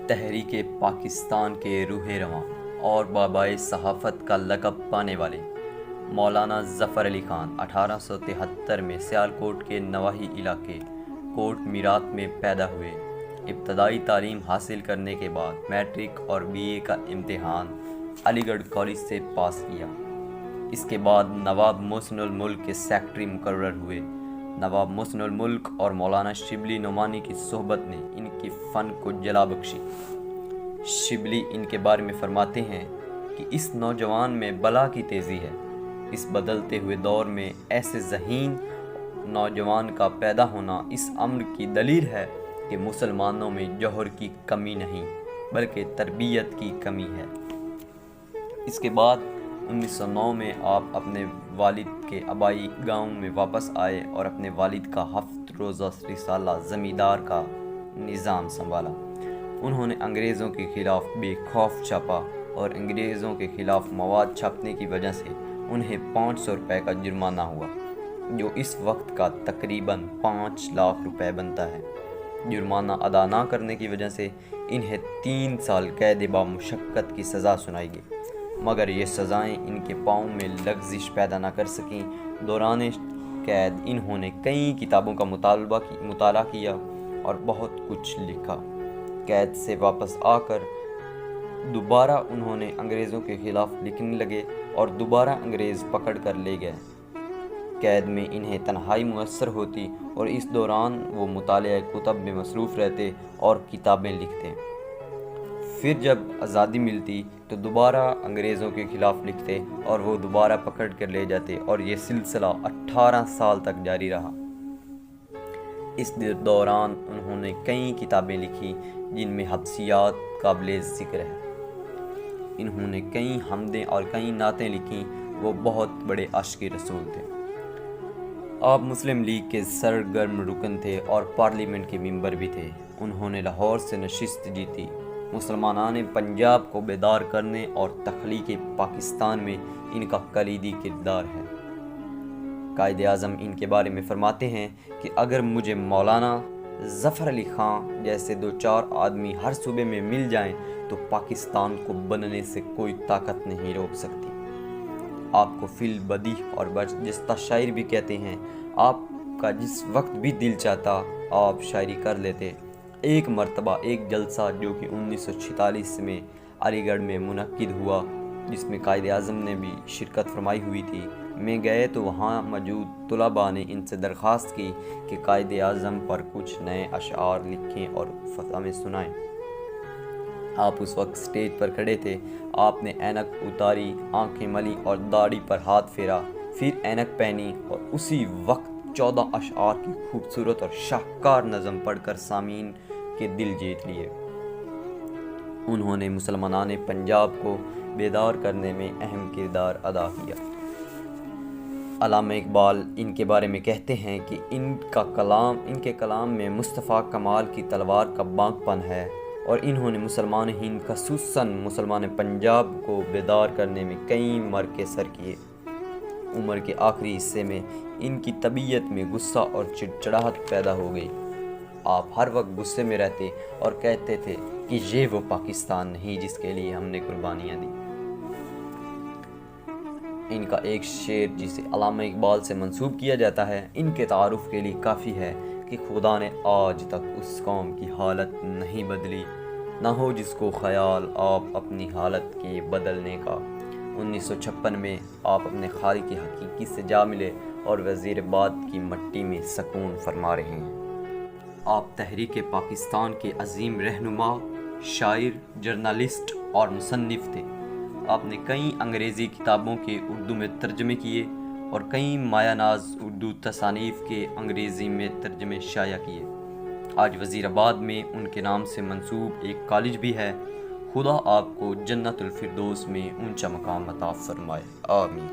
تحریک پاکستان کے روح رواں اور بابائے صحافت کا لقب پانے والے مولانا ظفر علی خان 1873 میں سیالکوٹ کے نواحی علاقے کوٹ میرات میں پیدا ہوئے۔ ابتدائی تعلیم حاصل کرنے کے بعد میٹرک اور بی اے کا امتحان علی گڑھ کالج سے پاس کیا۔ اس کے بعد نواب محسن الملک کے سیکرٹری مقرر ہوئے۔ نواب محسن الملک اور مولانا شبلی نعمانی کی صحبت نے ان کی فن کو جلا بخشی۔ شبلی ان کے بارے میں فرماتے ہیں کہ اس نوجوان میں بلا کی تیزی ہے۔ اس بدلتے ہوئے دور میں ایسے ذہین نوجوان کا پیدا ہونا اس امر کی دلیل ہے کہ مسلمانوں میں جوہر کی کمی نہیں بلکہ تربیت کی کمی ہے۔ اس کے بعد 1909 میں آپ اپنے والد کے آبائی گاؤں میں واپس آئے اور اپنے والد کا 7 روزہ رسالہ زمیندار کا نظام سنبھالا۔ انہوں نے انگریزوں کے خلاف بے خوف چھاپا اور انگریزوں کے خلاف مواد چھاپنے کی وجہ سے انہیں 500 روپے کا جرمانہ ہوا، جو اس وقت کا تقریباً 5 لاکھ روپے بنتا ہے۔ جرمانہ ادا نہ کرنے کی وجہ سے انہیں 3 سال قید بامشقت کی سزا سنائی گئی، مگر یہ سزائیں ان کے پاؤں میں لغزش پیدا نہ کر سکیں۔ دوران قید انہوں نے کئی کتابوں کا مطالعہ کیا اور بہت کچھ لکھا۔ قید سے واپس آ کر دوبارہ انہوں نے انگریزوں کے خلاف لکھنے لگے اور دوبارہ انگریز پکڑ کر لے گئے۔ قید میں انہیں تنہائی میسر ہوتی اور اس دوران وہ مطالعہ کتب میں مصروف رہتے اور کتابیں لکھتے۔ پھر جب آزادی ملتی تو دوبارہ انگریزوں کے خلاف لکھتے اور وہ دوبارہ پکڑ کر لے جاتے اور یہ سلسلہ 18 سال تک جاری رہا۔ اس دوران انہوں نے کئی کتابیں لکھی جن میں حبسیات قابل ذکر ہے۔ انہوں نے کئی حمدیں اور کئی نعتیں لکھیں۔ وہ بہت بڑے عاشق رسول تھے۔ آپ مسلم لیگ کے سرگرم رکن تھے اور پارلیمنٹ کے ممبر بھی تھے۔ انہوں نے لاہور سے نشست جیتی۔ مسلمانان پنجاب کو بیدار کرنے اور تخلیق پاکستان میں ان کا کلیدی کردار ہے۔ قائد اعظم ان کے بارے میں فرماتے ہیں کہ اگر مجھے مولانا ظفر علی خان جیسے 2-4 آدمی ہر صوبے میں مل جائیں تو پاکستان کو بننے سے کوئی طاقت نہیں روک سکتی۔ آپ کو فی البدیہہ اور برجستہ شاعر بھی کہتے ہیں۔ آپ کا جس وقت بھی دل چاہتا آپ شاعری کر لیتے۔ ایک مرتبہ ایک جلسہ جو کہ 1946 میں علی گڑھ میں منعقد ہوا، جس میں قائد اعظم نے بھی شرکت فرمائی ہوئی تھی، میں گئے تو وہاں موجود طلباء نے ان سے درخواست کی کہ قائد اعظم پر کچھ نئے اشعار لکھیں اور ہمیں سنائیں۔ آپ اس وقت سٹیج پر کھڑے تھے۔ آپ نے اینک اتاری، آنکھیں ملی اور داڑھی پر ہاتھ پھیرا، پھر اینک پہنی اور اسی وقت 14 اشعار کی خوبصورت اور شاہکار نظم پڑھ کر سامعین کے دل جیت لیے۔ انہوں نے مسلمانان پنجاب کو بیدار کرنے میں اہم کردار ادا کیا۔ علامہ اقبال ان کے بارے میں کہتے ہیں کہ ان کے کلام میں مصطفیٰ کمال کی تلوار کا بانک پن ہے اور انہوں نے مسلمان ہند خصوصاً مسلمان پنجاب کو بیدار کرنے میں کئی معرکے سر کیے۔ عمر کے آخری حصے میں ان کی طبیعت میں غصہ اور چڑچڑاہٹ پیدا ہو گئی۔ آپ ہر وقت غصے میں رہتے اور کہتے تھے کہ یہ وہ پاکستان نہیں جس کے لیے ہم نے قربانیاں دی۔ ان کا ایک شعر جسے علامہ اقبال سے منسوب کیا جاتا ہے، ان کے تعارف کے لیے کافی ہے کہ خدا نے آج تک اس قوم کی حالت نہیں بدلی، نہ ہو جس کو خیال آپ اپنی حالت کے بدلنے کا۔ 1956 میں آپ اپنے خالق حقیقی سے جا ملے اور وزیر آباد کی مٹی میں سکون فرما رہے ہیں۔ آپ تحریک پاکستان کے عظیم رہنما، شاعر، جرنلسٹ اور مصنف تھے۔ آپ نے کئی انگریزی کتابوں کے اردو میں ترجمے کیے اور کئی مایہ ناز اردو تصانیف کے انگریزی میں ترجمے شائع کیے۔ آج وزیر آباد میں ان کے نام سے منسوب ایک کالج بھی ہے۔ خدا آپ کو جنت الفردوس میں اونچا مقام عطا فرمائے، آمین۔